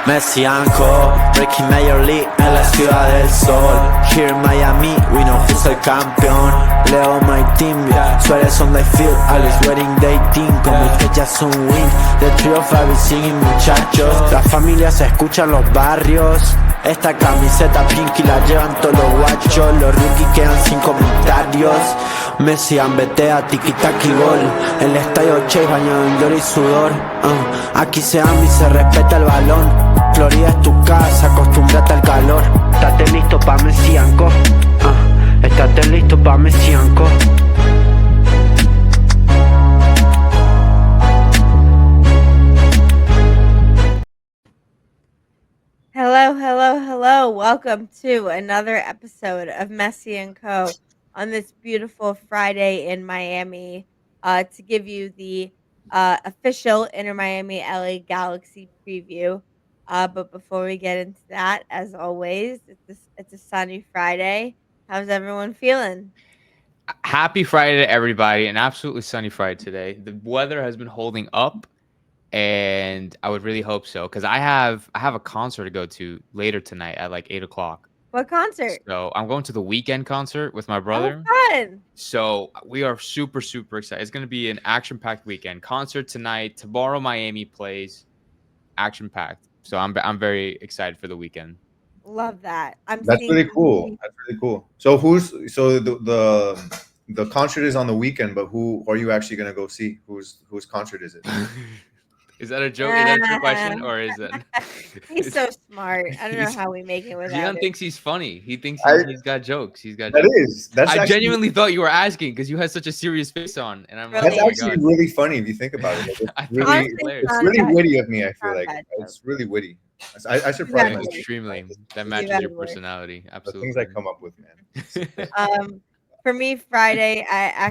Messi Co, Breaking Major League en la ciudad del sol. Here in Miami, we know who's el campeón. Leo my team, Suárez on the field, Alex wedding dating. Como usted ya es un win, The Trio Fabi singing muchachos. La familia se escucha en los barrios. Esta camiseta pinky la llevan todos los guachos. Los rookies quedan sin comentarios. Messi ambetea, tiki-taki gol. El estadio Chase bañado en gloria y sudor. Aquí se ama y se respeta el balón. Florida es tu casa, acostúmbrate al calor. Estate listo pa' Messi Co. Estate listo pa' Messi Co. Hello. Welcome to another episode of Messi Co. on this beautiful Friday in Miami to give you the official Inter Miami LA Galaxy preview. But before we get into that, as always, it's a sunny Friday. How's everyone feeling? Happy Friday to everybody. An absolutely sunny Friday today. The weather has been holding up, and I would really hope so because I have a concert to go to later tonight at like 8:00. What concert? So I'm going to the Weekend concert with my brother. Oh, fun. So we are super excited. It's going to be an action-packed weekend. Concert tonight. Tomorrow Miami plays. Action-packed. So I'm very excited for the weekend. Love that. That's really cool. That's really cool. So the concert is on the weekend, but who are you actually gonna go see? Whose concert is it? Is that a joke? Is that a trick question, or is it? He's so smart. I don't know how we make it without Gian it. thinks he's funny. He thinks he's got jokes. He's got. That jokes. is. That's I actually, genuinely thought you were asking because you had such a serious face on, and I'm like, that's oh my actually God. really funny if you think about it. Like, I it's think really, it's hilarious. it's really witty of me. I feel Not like bad joke. it's really witty. I should probably Exactly. Extremely. That You matches better your work. personality. the Absolutely. things I come up with, man. For me, Friday,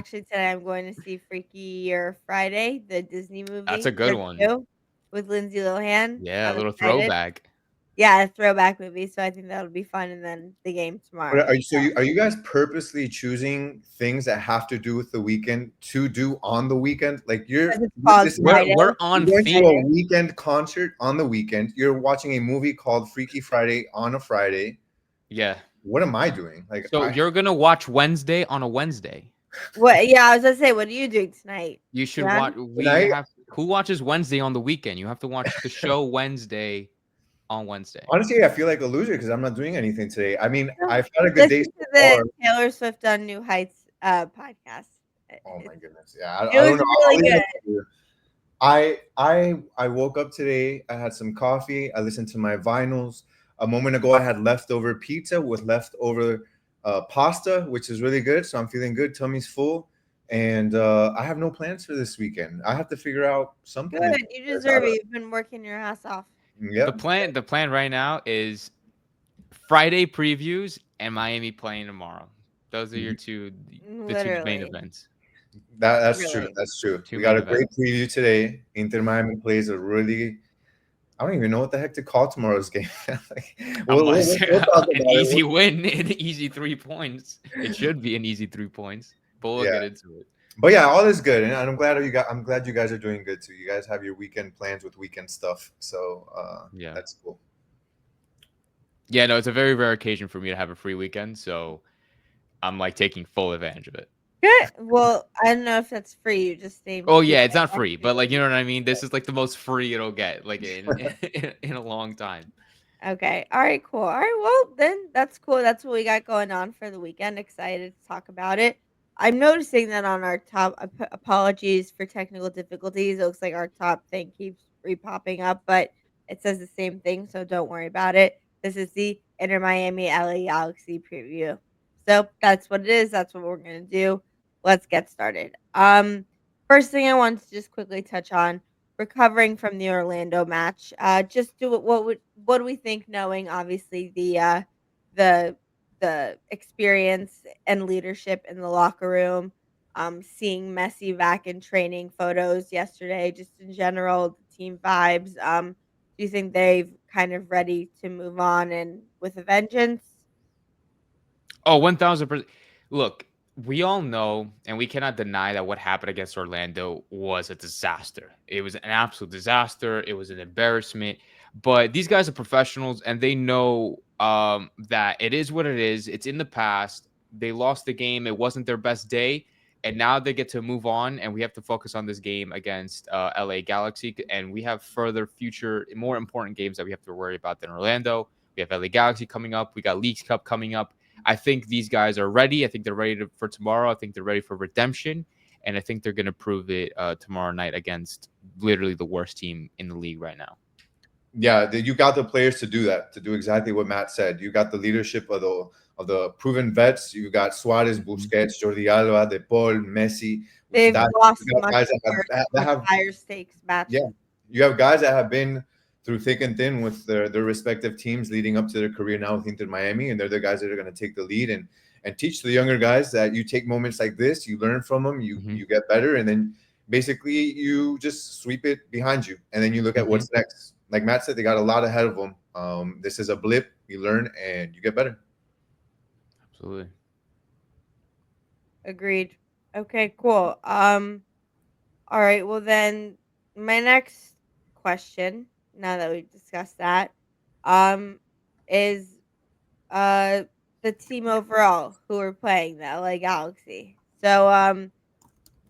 today I'm going to see Freakier Friday, the Disney movie. That's a good part one. 2 with Lindsay Lohan. Yeah, a I'm little excited. throwback. Yeah, a throwback movie. So I think that'll be fun. And then the game tomorrow. But are you guys purposely choosing things that have to do with the weekend to do on the weekend? Like Because it's called this is- Friday. We're on you're going to theme. a weekend concert on the weekend. You're watching a movie called Freaky Friday on a Friday. Yeah. What am I doing? Like, So you're gonna watch Wednesday on a Wednesday. What? Yeah, I was gonna say, what are you doing tonight? You should Gian? watch. Tonight? Who watches Wednesday on the weekend? You have to watch the show Wednesday on Wednesday. honestly, I feel like a loser because I'm not doing anything today. I mean, No. I've had a good day Listen so to the far. Taylor Swift on New Heights podcast. Oh my goodness! Yeah, I It don't was know. really I'll leave good. it to you. I woke up today. I had some coffee. I listened to my vinyls. A moment ago, I had leftover pizza with leftover pasta, which is really good. So I'm feeling good. Tummy's full, and I have no plans for this weekend. I have to figure out something. Good. You deserve it. You've been working your ass off. Yeah. The plan right now is Friday previews and Miami playing tomorrow. Those are your the two main Literally. events. That's Really. true. That's true. Two We got a main great preview today. Inter Miami plays a really. I don't even know what the heck to call tomorrow's game. Like, we'll talk about An it. easy win, an easy 3 points. It should be an easy 3 points, but we'll get into it. But yeah, all is good, and I'm glad you guys are doing good too. You guys have your weekend plans with weekend stuff, so Yeah. that's cool. Yeah, no, it's a very rare occasion for me to have a free weekend, so I'm like taking full advantage of it. Good. Well, I don't know if that's free. You just named. Oh two yeah, it's not extra free, but like you days. know what I mean. This is like the most free it'll get, like in a long time. Okay. All right. Cool. All right. Well, then that's cool. That's what we got going on for the weekend. Excited to talk about it. I'm noticing that on our top. Apologies for technical difficulties. It looks like our top thing keeps re-popping up, but it says the same thing, so don't worry about it. This is the Inter Miami LA Galaxy preview. So that's what it is. That's what we're gonna do. Let's get started. First thing I want to just quickly touch on recovering from the Orlando match. Just do it. What do we think? Knowing obviously the experience and leadership in the locker room. Seeing Messi back in training photos yesterday, just in general, the team vibes. Do you think they've kind of ready to move on and with a vengeance? Oh, 1000%. Look, we all know, and we cannot deny that what happened against Orlando was a disaster. It was an absolute disaster. It was an embarrassment. But these guys are professionals, and they know that it is what it is. It's in the past. They lost the game. It wasn't their best day. And now they get to move on, and we have to focus on this game against LA Galaxy. And we have further future, more important games that we have to worry about than Orlando. We have LA Galaxy coming up. We got Leagues Cup coming up. I think these guys are ready. I think they're ready for tomorrow. I think they're ready for redemption. And I think they're going to prove it tomorrow night against literally the worst team in the league right now. Yeah, you got the players to do that, to do exactly what Matt said. You got the leadership of the proven vets. You got Suarez, Busquets, Jordi Alba, De Paul, Messi. They've lost You got much guys worse, that much have higher stakes matches. yeah, you have guys that have been through thick and thin with their respective teams leading up to their career now with Inter Miami, and they're the guys that are going to take the lead and teach the younger guys that you take moments like this, you learn from them, you get better, and then basically you just sweep it behind you, and then you look at what's next. Like Matt said, they got a lot ahead of them. This is a blip. You learn and you get better. Absolutely. Agreed. Okay, cool. All right. Well, then my next question, now that we've discussed that, is the team overall who are playing the LA Galaxy. So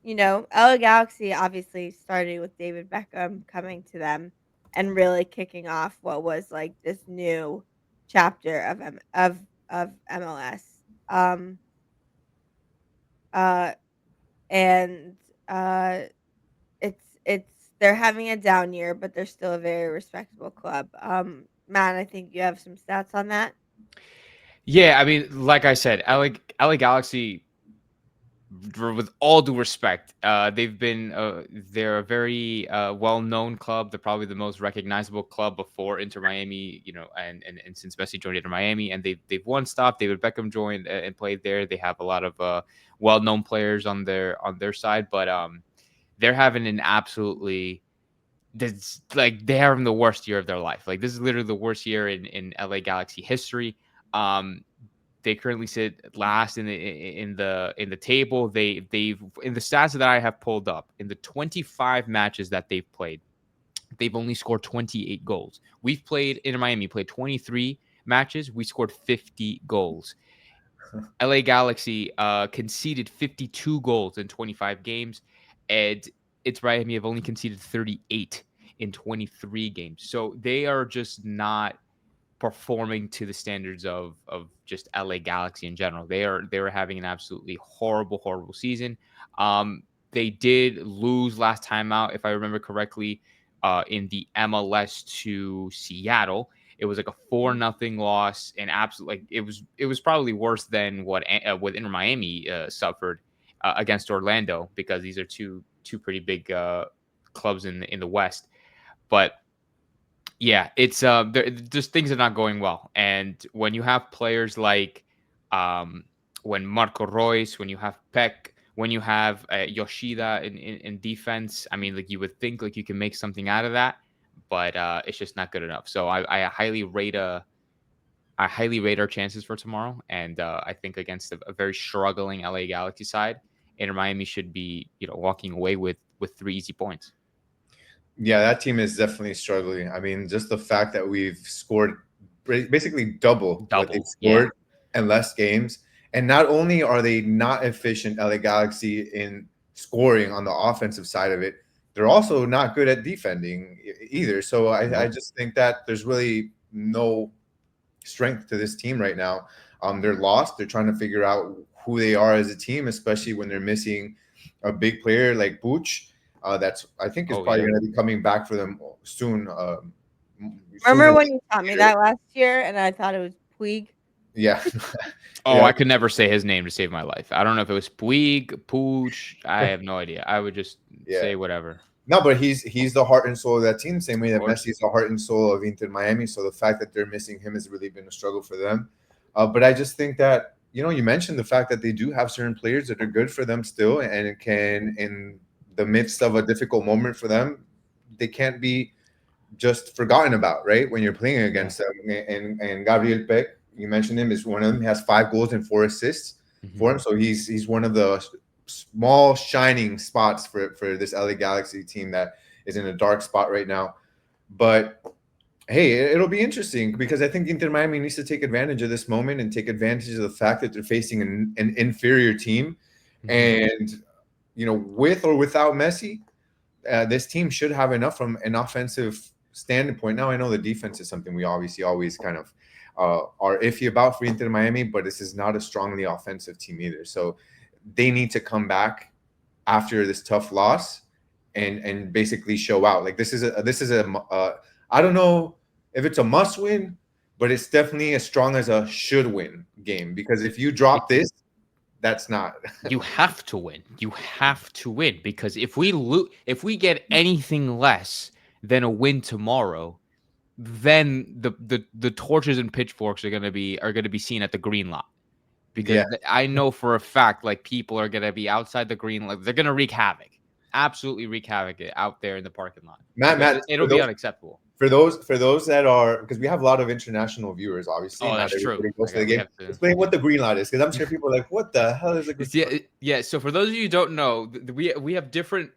LA Galaxy obviously started with David Beckham coming to them and really kicking off what was like this new chapter of MLS. And it's they're having a down year, but they're still a very respectable club. Matt, I think you have some stats on that. Yeah, I mean, like I said, LA Galaxy, with all due respect, they're a very well-known club. They're probably the most recognizable club before Inter Miami, and since Messi joined Inter Miami, and they've won stuff. David Beckham joined and played there. They have a lot of well-known players on their side, but they're having an absolutely they're having the worst year of their life. Like, this is literally the worst year in LA Galaxy history. They currently sit last in the table. They've in the stats that I have pulled up, in the 25 matches that they've played, they've only scored 28 goals. We've played in Miami, played 23 matches. We scored 50 goals. LA Galaxy conceded 52 goals in 25 games, and it's Miami have only conceded 38 in 23 games. So they are just not performing to the standards of just LA Galaxy in general. They were having an absolutely horrible season. They did lose last time out, if I remember correctly, in the MLS to Seattle. It was like a 4-0 loss, and absolutely, like, it was probably worse than what Inter Miami suffered against Orlando, because these are two pretty big clubs in the West. But yeah, it's just things are not going well. And when you have players like when Marco Reus, when you have Peck, when you have Yoshida in defense, I mean, like, you would think like you can make something out of that, but it's just not good enough. So I highly rate our chances for tomorrow, and I think against a very struggling LA Galaxy side, Inter Miami should be walking away with 3 easy points. Yeah, that team is definitely struggling. I mean, just the fact that we've scored basically double what they've scored in less games. And not only are they not efficient, LA Galaxy, in scoring on the offensive side of it, they're also not good at defending either. So I just think that there's really no strength to this team right now. They're lost. They're trying to figure out who they are as a team, especially when they're missing a big player like Booch. That's, I think, is probably going to be coming back for them soon. Remember when you taught me that last year, and I thought it was Puig? Yeah. Yeah. I could never say his name to save my life. I don't know if it was Puig, Pooch. I have no idea. I would just say whatever. No, but he's the heart and soul of that team, same way that Messi is the heart and soul of Inter Miami. So the fact that they're missing him has really been a struggle for them. But I just think that, you mentioned the fact that they do have certain players that are good for them still, and it can, in the midst of a difficult moment for them, they can't be just forgotten about, right? When you're playing against them. And Gabriel Peck, you mentioned him, is one of them. He has 5 goals and 4 assists for him. So he's one of the small shining spots for this LA Galaxy team that is in a dark spot right now. But Hey, it'll be interesting because I think Inter Miami needs to take advantage of this moment and take advantage of the fact that they're facing an inferior team. And, with or without Messi, this team should have enough from an offensive standpoint. Now, I know the defense is something we obviously always kind of are iffy about for Inter Miami, but this is not a strongly offensive team either. So they need to come back after this tough loss and basically show out. Like I don't know if it's a must win, but it's definitely as strong as a should win game, because if you drop this, that's not. You have to win. You have to win, because if we get anything less than a win tomorrow, then the torches and pitchforks are gonna be seen at the green lot. Because Yeah. I know for a fact, like, people are gonna be outside the green lot. They're gonna wreak havoc, absolutely wreak havoc out there in the parking lot. Matt, It'll be unacceptable. For those that are, because we have a lot of international viewers, obviously. Oh, Not that's true. everybody goes to the We game. have to- Explain what the green light is, because I'm sure people are like, "What the hell is a green light?" Yeah. So for those of you who don't know, we have different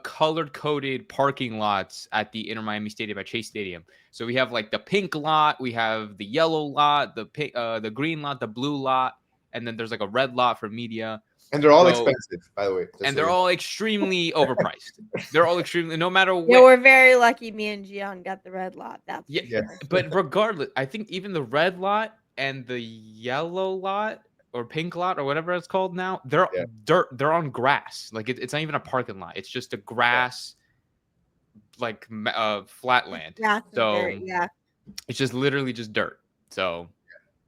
colored coded parking lots at the Inter Miami Stadium at Chase Stadium. So we have like the pink lot, we have the yellow lot, the green lot, the blue lot, and then there's like a red lot for media. And they're all expensive, by the way. And they're all extremely overpriced. They're all extremely, no matter what. Yeah, we're very lucky. Me and Gian got the red lot. That's Yeah, sure. but regardless, I think even the red lot and the yellow lot or pink lot or whatever it's called now, they're dirt. They're on grass. Like it's not even a parking lot. It's just a grass, like flat land. Grass and So dirt, yeah. it's just literally just dirt. So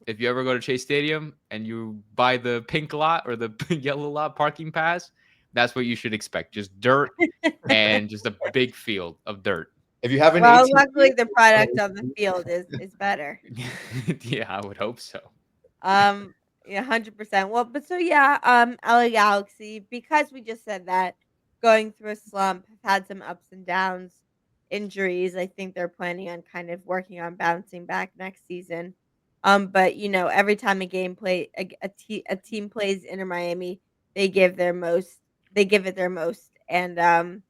if you ever go to Chase Stadium and you buy the pink lot or the yellow lot parking pass, that's what you should expect. Just dirt and just a big field of dirt. If you have an luckily the product on the field is better. Yeah, I would hope so. Yeah, 100%. Well, but so yeah, LA Galaxy, because we just said that, going through a slump, have had some ups and downs, injuries. I think they're planning on kind of working on bouncing back next season. But every time a team plays Inter Miami, they give their most. They give it their most, and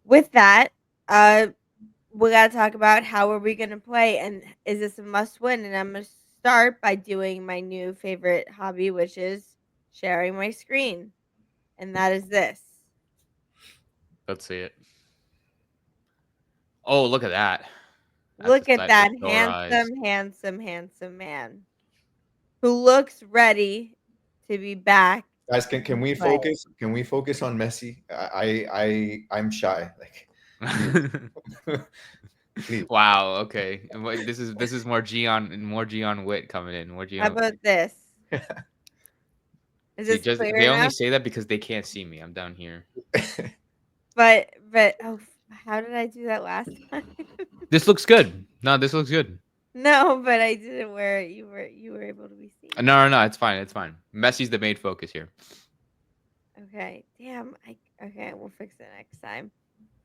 with that, we got to talk about how are we going to play, and is this a must win? And I'm going to start by doing my new favorite hobby, which is sharing my screen, and that is this. Let's see it. Oh, look at that. Look at that handsome man who looks ready to be back. Guys, can we focus? Can we focus on Messi? I'm shy. Like, please. Wow. Okay. This is more Gian Witt coming in. How about this? Is this clear they only enough? say that because they can't see me. I'm down here. But how did I do that last time? This looks good. No, this looks good. No, but I did it where you were able to be seen. No, it's fine. It's fine. Messi's the main focus here. Okay. Damn. Okay, we'll fix it next time.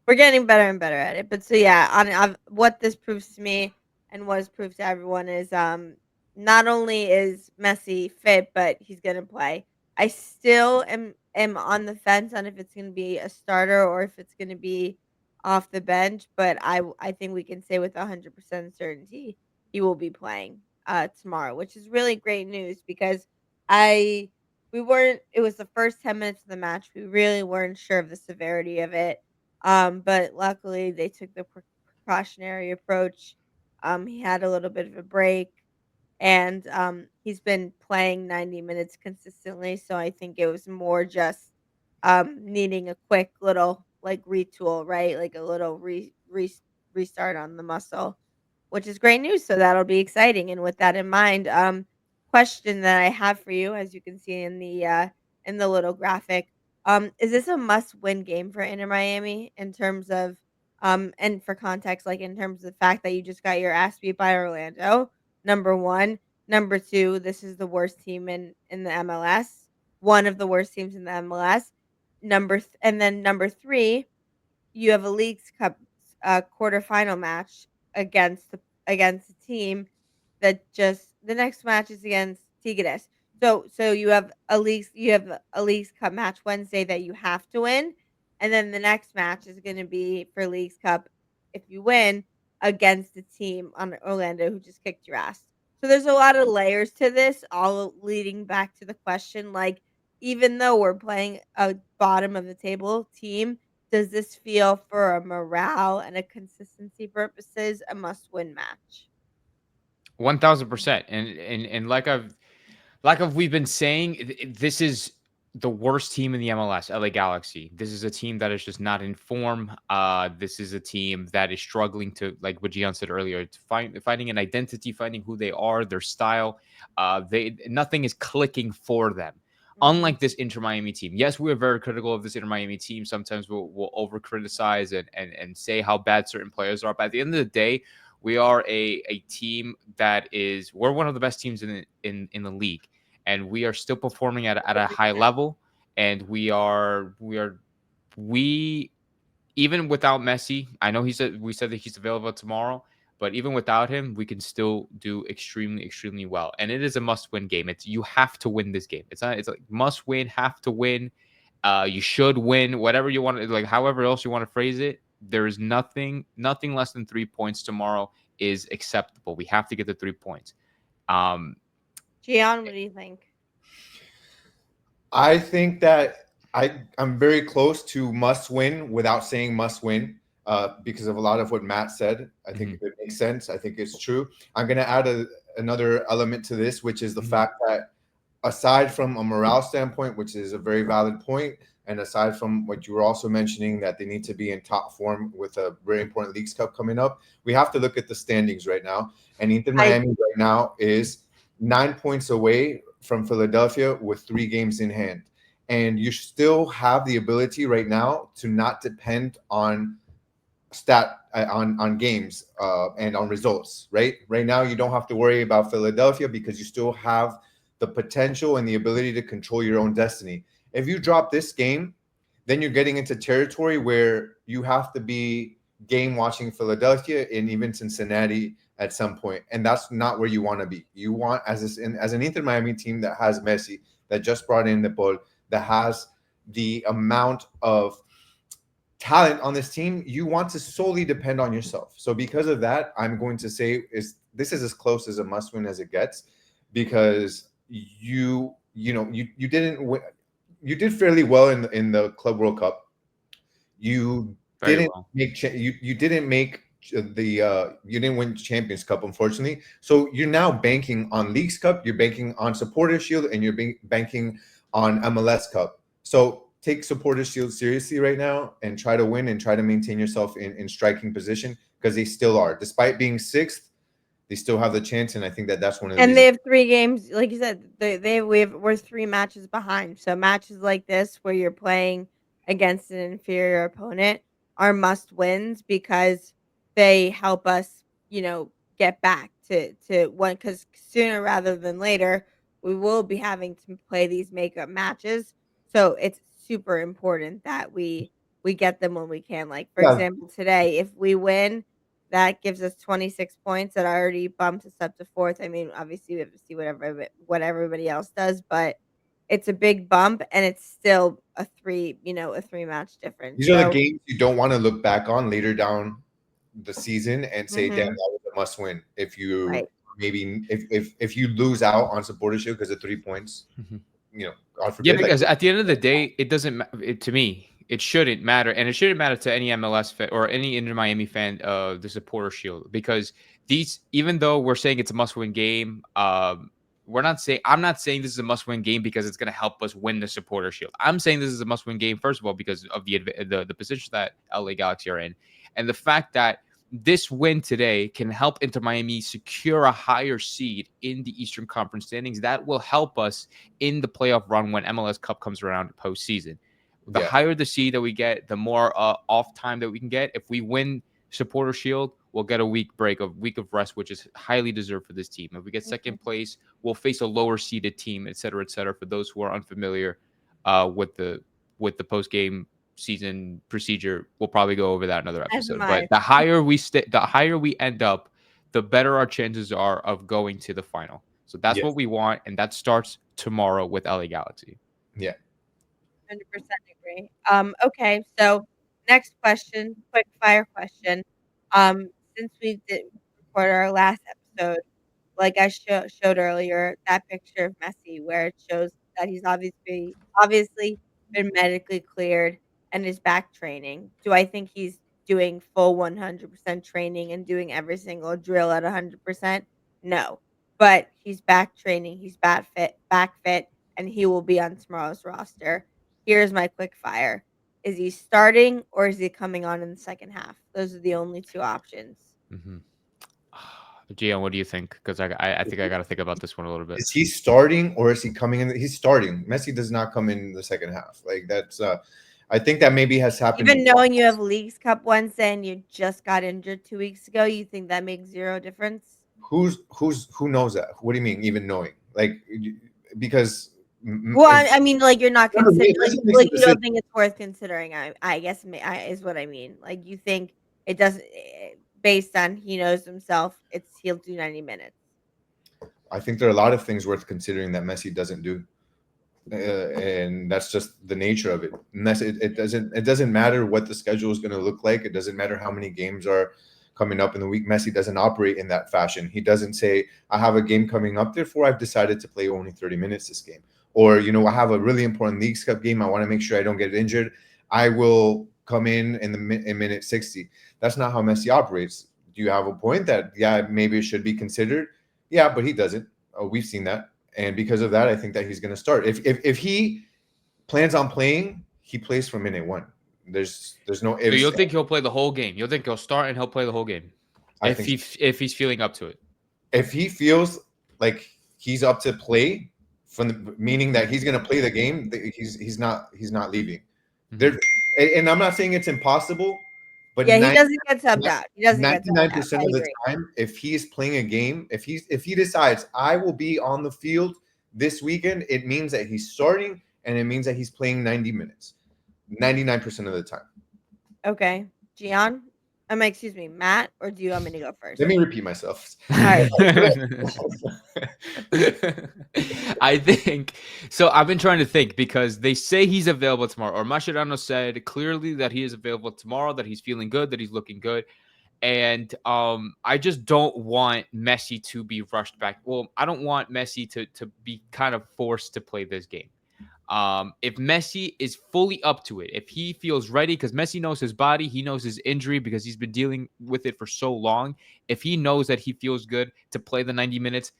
We're getting better and better at it. But so yeah, on what this proves to me and what is proved to everyone is not only is Messi fit, but he's gonna play. I still am on the fence on if it's gonna be a starter or if it's gonna be off the bench, but I think we can say with 100% certainty he will be playing tomorrow, which is really great news because it was the first 10 minutes of the match. We really weren't sure of the severity of it. But luckily they took the precautionary approach. He had a little bit of a break, and he's been playing 90 minutes consistently. So I think it was more just needing a quick little like retool, right? Like a little restart on the muscle, which is great news. So that'll be exciting. And with that in mind, question that I have for you, as you can see in the little graphic, is this a must-win game for Inter Miami in terms of and for context, like in terms of the fact that you just got your ass beat by Orlando, number one. Number two, this is the worst team in the MLS, one of the worst teams in the MLS. And then number three, you have a Leagues Cup quarterfinal match against a team that just the next match is against Tigres. So you have a Leagues Cup match Wednesday that you have to win, and then the next match is going to be for Leagues Cup. If you win, against a team on Orlando who just kicked your ass. So there's a lot of layers to this, all leading back to the question, like, even though we're playing a bottom of the table team, does this feel for a morale and a consistency purposes a must-win match? 1000%. And like we've been saying, this is the worst team in the MLS, LA Galaxy. This is a team that is just not in form. This is a team that is struggling to, like what Gian said earlier, to finding an identity, finding who they are, their style. They Nothing is clicking for them. Mhm. Unlike this Inter Miami team. Yes, we're very critical of this Inter Miami team. Sometimes we'll over criticize and say how bad certain players are. But at the end of the day, we are a team that is, we're one of the best teams in the league, and we are still performing at a high 100%. level. And we even without Messi, I know we said that he's available tomorrow, but even without him, we can still do extremely well. And it is a must-win game. It's, you have to win this game. It's like must win, have to win. You should win, whatever you want to, like, however else you want to phrase it. There is nothing less than 3 points tomorrow is acceptable. We have to get the 3 points. Um, Gian, what do you think? I think that I'm very close to must win without saying must win, because of a lot of what Matt said. I think Mhm. it makes sense. I think it's true. I'm going to add another element to this, which is the Mhm. fact that aside from a morale standpoint, which is a very valid point, and aside from what you were also mentioning, that they need to be in top form with a very important Leagues Cup coming up, we have to look at the standings right now. And Inter I Miami right now is 9 points away from Philadelphia with 3 games in hand. And you still have the ability right now to not depend on on games and on results. Right now, you don't have to worry about Philadelphia because you still have the potential and the ability to control your own destiny. If you drop this game, then you're getting into territory where you have to be game watching Philadelphia and even Cincinnati at some point, and that's not where you want to be. You want, as an Inter Miami team that has Messi, that just brought in the ball, that has the amount of talent on this team, you want to solely depend on yourself. So because of that, I'm going to say this is as close as a must win as it gets, because you didn't win, you did fairly well in the Club World Cup. You Very didn't well. make you didn't make the you didn't win Champions Cup, unfortunately. So you're now banking on Leagues Cup, you're banking on Supporters Shield, and you're banking on MLS Cup. So take Supporters Shield seriously right now and try to win and try to maintain yourself in striking position, because they still are, despite being sixth, they still have the chance. And I think that that's one of the And they reasons. have 3 games, like you said, we're 3 matches behind, so matches like this where you're playing against an inferior opponent are must wins because they help us, get back to one, because sooner rather than later, we will be having to play these makeup matches, so it's super important that we get them when we can, like, for Yeah, example, today, if we win, that gives us 26 points. That already bumps us up to 4th. I mean, obviously, we have to see what everybody else does, but it's a big bump, and it's still a 3 match difference. these are the So games you don't want to look back on later down the season and say, "Damn, mhm, that was a must win." If you right. maybe if you lose out on Supporters Shield because of 3 points, Mhm. God Yeah, forbid. Like, because at the end of the day, it doesn't to me. It shouldn't matter, and it shouldn't matter to any MLS fan or any Inter Miami fan of the Supporter Shield, because these, even though we're saying it's a must-win game, we're not saying I'm not saying this is a must-win game because it's going to help us win the Supporter Shield. I'm saying this is a must-win game first of all because of the position that LA Galaxy are in, and the fact that this win today can help Inter Miami secure a higher seed in the Eastern Conference standings. That will help us in the playoff run when MLS Cup comes around postseason. The yeah, higher the seed that we get, the more off time that we can get. If we win Supporter Shield, we'll get a week of rest, which is highly deserved for this team. If we get Mhm. second place, we'll face a lower seeded team, et cetera, et cetera. For those who are unfamiliar with the post game season procedure, we'll probably go over that in another As episode. am But I. the higher we end up, the better our chances are of going to the final. So that's yes, what we want, and that starts tomorrow with LA Galaxy. yeah. 100% agree. Okay, so next question, quick fire question. Um, since we did record our last episode, like I showed earlier, that picture of Messi where it shows that he's obviously been medically cleared and is back training. Do I think he's doing full 100% training and doing every single drill at 100%? No. But he's back training, he's back fit, and he will be on tomorrow's roster. Here's my quick fire. Is he starting or is he coming on in the second half? Those are the only two options. Mm-hmm. Gian, what do you think? Because I think I got to think about this one a little bit. Is he starting or is he coming in? He's starting. Messi does not come in the second half. Like that's. I think that maybe has happened. Even knowing you have Leagues Cup Wednesday and you just got injured 2 weeks ago, you think that makes zero difference? Who knows that? What do you mean? Even knowing, like, because. Well, I mean, like you're not No, no, considering, Messi makes like the you don't decision. think it's worth considering. I guess is what I mean. Like you think it doesn't, based on he knows himself, he'll do 90 minutes. I think there are a lot of things worth considering that Messi doesn't do, and that's just the nature of it. It doesn't matter what the schedule is going to look like. It doesn't matter how many games are coming up in the week. Messi doesn't operate in that fashion. He doesn't say, "I have a game coming up, therefore I've decided to play only 30 minutes this game," or I have a really important Leagues Cup game. I want to make sure I don't get injured. I will come in minute 60. That's not how Messi operates. Do you have a point that maybe it should be considered? Yeah, but he doesn't. We've seen that, and because of that, I think that he's going to start. If he plans on playing, he plays from minute one. There's no ifs. So you'll think he'll play the whole game? You'll think he'll start and he'll play the whole game if he's feeling up to it? If he feels like he's up to play, meaning that he's going to play the game, he's not leaving. Mm-hmm. And I'm not saying it's impossible. But yeah, he doesn't get subbed out. He doesn't get subbed out. 99% of the time, if he is playing a game, if he decides I will be on the field this weekend, it means that he's starting and it means that he's playing 90 minutes. 99% of the time. Okay. Gian? Excuse me, Matt, or do you want me to go first? Let me repeat myself. All right. I think so. I've been trying to think because they say he's available tomorrow, or Mascherano said clearly that he is available tomorrow, that he's feeling good, that he's looking good. And I just don't want Messi to be rushed back. Well, I don't want Messi to be kind of forced to play this game. If Messi is fully up to it, if he feels ready, because Messi knows his body, he knows his injury because he's been dealing with it for so long. If he knows that he feels good to play the 90 minutes,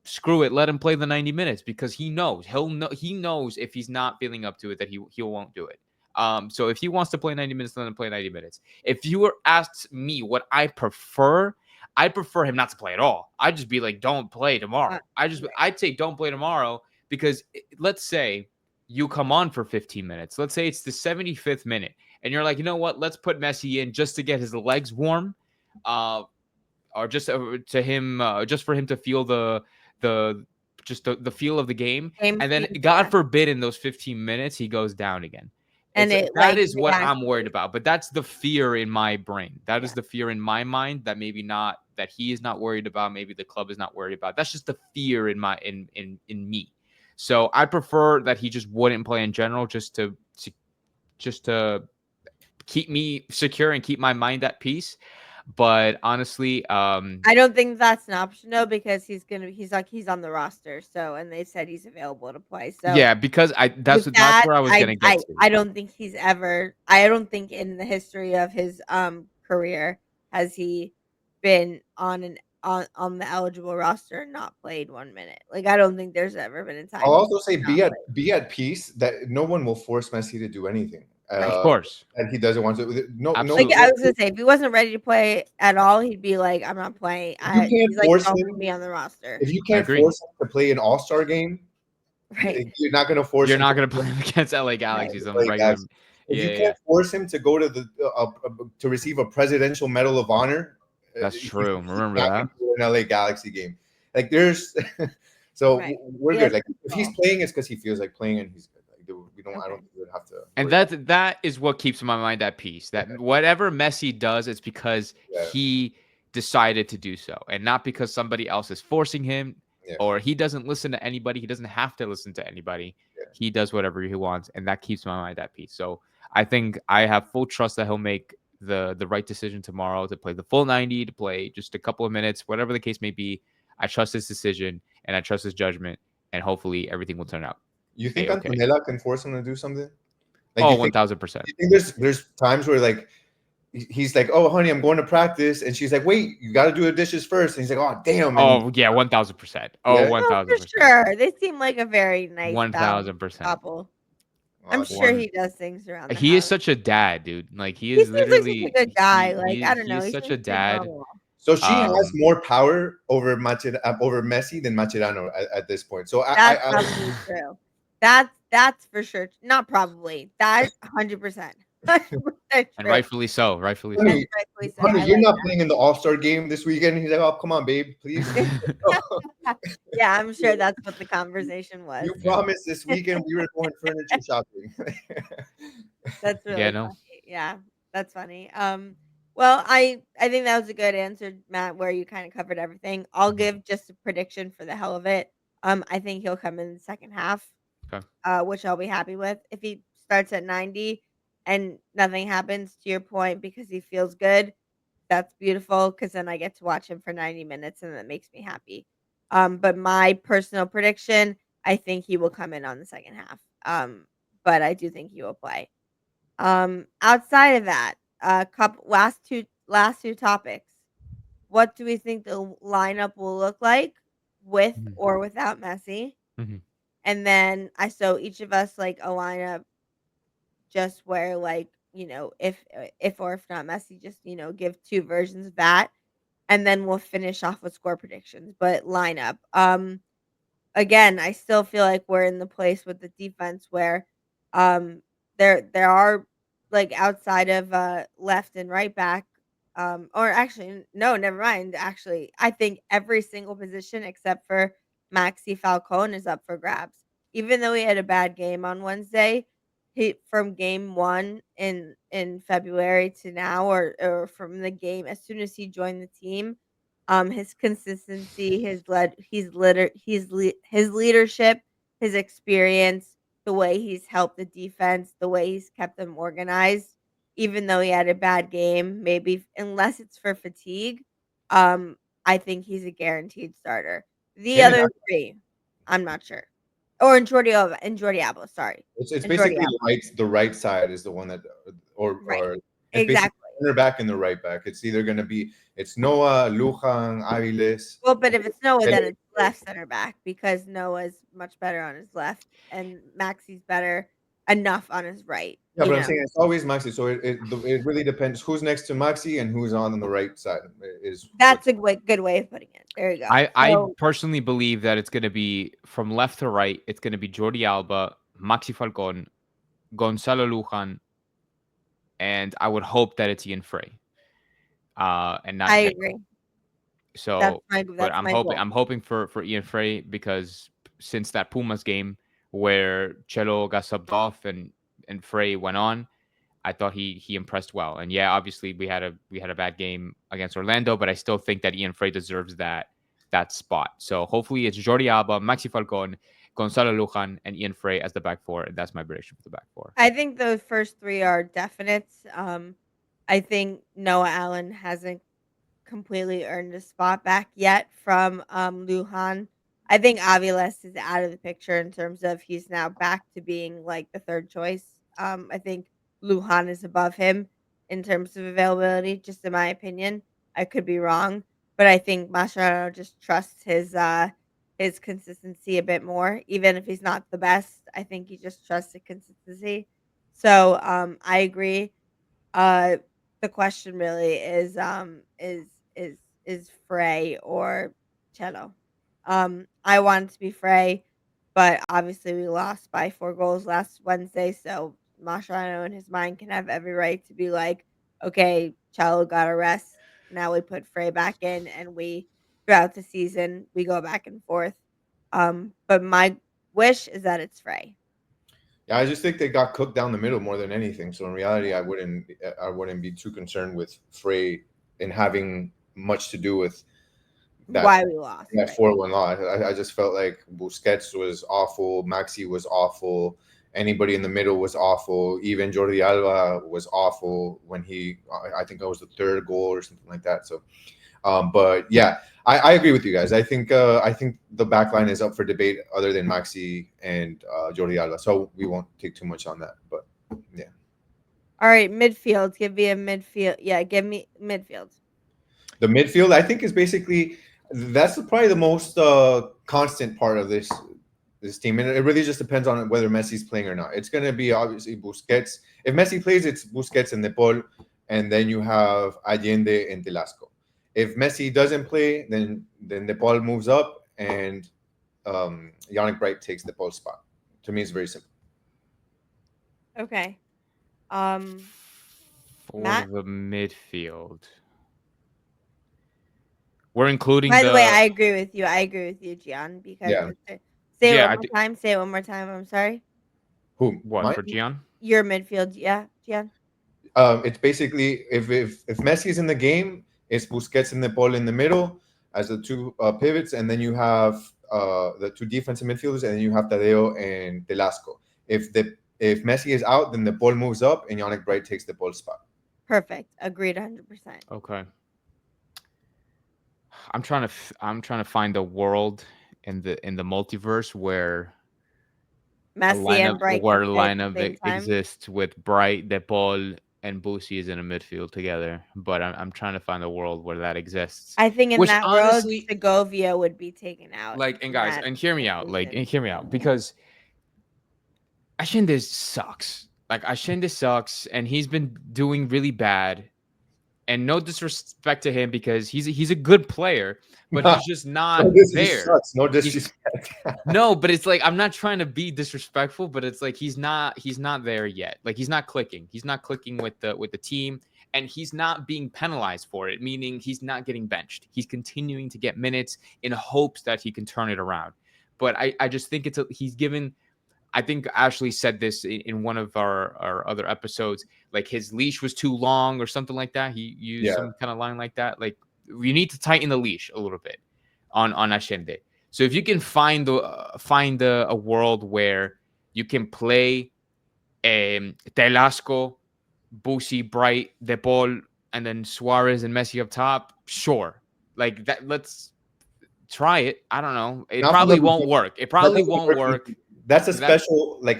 screw it, let him play the 90 minutes because he knows he knows if he's not feeling up to it that he won't do it. So if he wants to play 90 minutes, let him play 90 minutes. If you were asked me what I prefer him not to play at all. I'd just be like, don't play tomorrow. I'd say don't play tomorrow because let's say you come on for 15 minutes. Let's say it's the 75th minute and you're like, you know what? Let's put Messi in just to get his legs warm, or just to him, just for him to feel the feel of the game. And then God forbid in those 15 minutes, he goes down again. And that is what I'm worried about. But that's the fear in my brain. That is the fear in my mind that maybe not, that he is not worried about. Maybe the club is not worried about. That's just the fear in me. So I prefer that he just wouldn't play in general, just to keep me secure and keep my mind at peace. But honestly, I don't think that's an option though, because he's on the roster. So, and they said he's available to play. So yeah, because that's where I was gonna get to. I don't think in the history of his career has he been on the eligible roster and not played 1 minute. Like I don't think there's ever been a time. I'll also say be at peace that no one will force Messi to do anything. Of course, and he doesn't want to. Like I was gonna say, if he wasn't ready to play at all, he'd be like, "I'm not playing." He's like, "Don't be on the roster." If you can't force him to play an All-Star game, right? You're not gonna force. You're not gonna play him against LA Galaxies on the regular. If you can't force him to go to to receive a Presidential Medal of Honor, that's true. Remember that an LA Galaxy game. Like there's, so we're good. Like if he's playing, it's because he feels like playing, and he's good. I don't think we would have to. And that is what keeps my mind at peace. That whatever Messi does, it's because he decided to do so, and not because somebody else is forcing him, or he doesn't listen to anybody. He doesn't have to listen to anybody. He does whatever he wants, and that keeps my mind at peace. So I think I have full trust that he'll make the right decision tomorrow to play the full 90, to play just a couple of minutes, whatever the case may be. I trust his decision and I trust his judgment, and hopefully everything will turn out. You think Okay. Antonella can force him to do something? Like, Oh, you think 1000%. there's times where like he's like, "Oh, honey, I'm going to practice," and she's like, "Wait, you got to do the dishes first." And he's like, "Oh, damn." And Oh yeah, 1000%. Oh, yeah, Oh, for 1000%. sure. They seem like a very nice balanced 1000%. couple. I'm oh, sure One. he does things around the He is house. such a dad, dude. Like he He is seems like such a literally good guy. Like, I don't he know, is he such a seems pretty dad. normal. so she has Um, more power over over Messi than Mascherano at this point. So That's I probably true. That's for sure. Not probably. That 100%. 100% and true. rightfully so. Rightfully so. And honey, rightfully so. honey, I you're like not playing in the All-Star game this weekend. He's like, "Oh, come on, babe, please." that. Yeah, I'm sure that's what the conversation was. You Yeah. promised this weekend we were going furniture shopping. That's Yeah. really No. funny. Yeah, that's funny. Well, I think that was a good answer, Matt, where you kind of covered everything. I'll Mhm. give just a prediction for the hell of it. I think he'll come in the second half, Okay. which I'll be happy with. If he starts at 90 and nothing happens, to your point, because he feels good, that's beautiful. Because then I get to watch him for 90 minutes, and that makes me happy. But my personal prediction, I think he will come in on the second half. But I do think he will play. Outside of that, couple last two topics. What do we think the lineup will look like with Mhm. or without Messi? Mhm. And then I so each of us like a lineup just where like, if or if not Messi, just give two versions of that. And then we'll finish off with score predictions. But lineup. Again, I still feel like we're in the place with the defense where um there are like outside of left and right back, or actually no, never mind. Actually, I think every single position except for Maxi Falcone is up for grabs. Even though he had a bad game on Wednesday, he from game 1 in February to now, or from the game as soon as he joined the team, his consistency, his leadership, his experience, the way he's helped the defense, the way he's kept them organized, even though he had a bad game, maybe unless it's for fatigue, um, I think he's a guaranteed starter. The Him and other 3, I'm not sure. Or in Jordi Alba, sorry. it's In Jordi basically Alba. the right side is the one that Right. or it's basically Exactly. center back and the right back. It's either going to be it's Noah, Lujan, Aviles. Well, but if it's Noah, then it's left center back because Noah's much better on his left and Maxi's better enough on his right, Yeah, you but I'm know? saying it's always Maxi. So it really depends who's next to Maxi and who's on the right side is That's what's a good way of putting it. There you go. I So, personally believe that it's gonna be from left to right. It's gonna be Jordi Alba, Maxi Falcon, Gonzalo Lujan, and I would hope that it's Ian Frey, and not I Checo. agree. So, but That's my goal. I'm hoping for Ian Frey because since that Pumas game where Chelo got subbed off and Frey went on, I thought he impressed well. And yeah, obviously we had a bad game against Orlando, but I still think that Ian Frey deserves that spot. So hopefully it's Jordi Alba, Maxi Falcon, Gonzalo Lujan, and Ian Frey as the back four, and that's my prediction for the back four. I think those first 3 are definites. I think Noah Allen hasn't completely earned a spot back yet from Lujan. I think Aviles is out of the picture in terms of he's now back to being like the third choice. I think Lujan is above him in terms of availability, just in my opinion. I could be wrong, but I think Mascherano just trusts his consistency a bit more, even if he's not the best. I think he just trusts the consistency. So I agree. uh, the question really is is Frey or Cello? I want it to be Frey, but obviously we lost by 4 goals last Wednesday, so Mascherano in his mind can have every right to be like, okay, Cello got a rest. Now we put Frey back in, and we throughout the season we go back and forth. But my wish is that it's Frey. Yeah, I just think they got cooked down the middle more than anything. So in reality, I wouldn't be too concerned with Frey in having much to do with that Why we lost? that Right. 4-1 loss. I just felt like Busquets was awful, Maxi was awful, Anybody in the middle was awful. Even Jordi Alba was awful when I think that was the third goal or something like that. So, but yeah, I agree with you guys. I think the back line is up for debate other than Maxi and Jordi Alba. So we won't take too much on that. But yeah. All right, midfield. Give me a midfield. Yeah, give me midfield. The midfield, I think, is basically that's probably the most constant part of this team, and it really just depends on whether Messi's playing or not. It's going to be obviously Busquets. If Messi plays, it's Busquets and De Paul, and then you have Allende and Velasco. If Messi doesn't play, then De Paul moves up, and Yannick Bright takes De Paul's spot. To me, it's very simple. Okay. For Matt? the midfield, we're including By the way, I the agree with you. I agree with you, Gian, because Yeah. say it Yeah, one I more do. time. Say it one more time. I'm sorry. Who? What Mine? for Gian? Your midfield. Yeah, Gian. It's basically if Messi is in the game, it's Busquets and De Paul in the middle as the two pivots, and then you have the two defensive midfielders, and then you have Tadeo and Velasco. If Messi is out, then De Paul moves up, and Yannick Bright takes De Paul's spot. Perfect. Agreed 100%. Okay. I'm trying to find a world in the multiverse where Messi and Bright a can play at the lineup same time. exists with Bright, De Paul, and Boosie is in a midfield together. But I'm trying to find a world where that exists. I think in Which that world, honestly, Segovia would be taken out like, and in guys, that and hear me out, inclusion. and hear me out, because Ashinde sucks. Like Ashinde sucks, and he's been doing really bad. And no disrespect to him because he's a good player, but he's just not No, this is there. sucks. No He's disrespect. no, but it's like I'm not trying to be disrespectful, but it's like he's not there yet. Like he's not clicking. He's not clicking with the team, and he's not being penalized for it, meaning he's not getting benched. He's continuing to get minutes in hopes that he can turn it around. But I just think he's given. I think Ashley said this in one of our other episodes. Like his leash was too long or something like that. He used Yeah. some kind of line like that. Like you need to tighten the leash a little bit on Ashende. So if you can find a world where you can play Telasco, Busi, Bright, De Paul, and then Suarez and Messi up top, sure. Like that. Let's try it. I don't know. It Not for probably the won't work. It that probably doesn't won't work. work. That's a That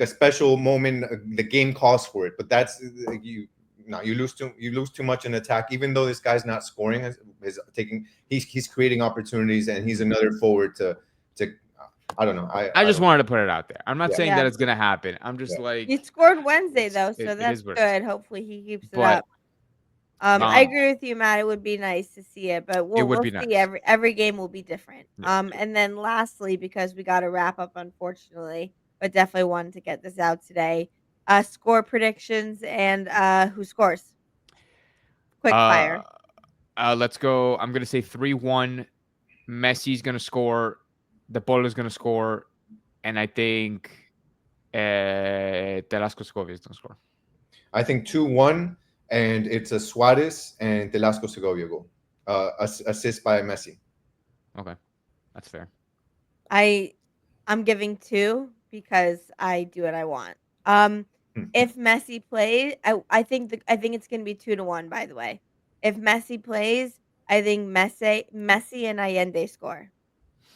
special moment. The game calls for it, but that's you lose too much in attack. Even though this guy's not scoring, he's creating opportunities, and he's another forward to I don't know. I just don't, wanted to put it out there. I'm not Yeah. saying Yeah. that it's gonna happen. I'm just Yeah. like He scored Wednesday though, so it that's is what it is. good. Hopefully he keeps it But up. I agree with you, Matt. It would be nice to see it, but it would we'll be see. nice. Every game will be different. Yeah. And then lastly, because we got to wrap up, unfortunately, but definitely wanted to get this out today. Score predictions and who scores. Quick fire. Let's go. I'm gonna say 3-1. Messi's gonna score. De Paul is gonna score, and I think Telasco Segovia is gonna score. I think 2-1, and it's a Suarez and Velasco Segovia goal. Assist by Messi. Okay, that's fair. I'm giving 2 because I do what I want. If Messi plays, I think it's gonna be 2-1. By the way, if Messi plays, I think Messi and Allende score.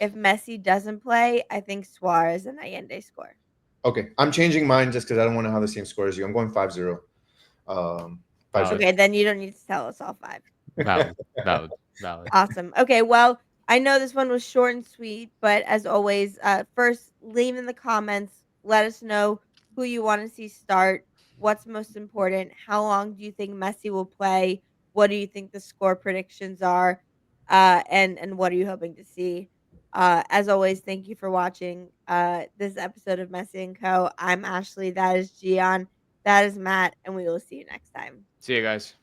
If Messi doesn't play, I think Suarez and Allende score. Okay, I'm changing mine just because I don't want to have the same score as you. I'm going 5-0. 5-0. Okay, then you don't need to tell us all 5. Valid. Awesome. Okay, well, I know this one was short and sweet, but as always, first leave in the comments. Let us know who you want to see start. What's most important? How long do you think Messi will play? What do you think the score predictions are? And what are you hoping to see? As always, thank you for watching this episode of Messi Co. I'm Ashley. That is Gian. That is Matt, and we will see you next time. See you guys.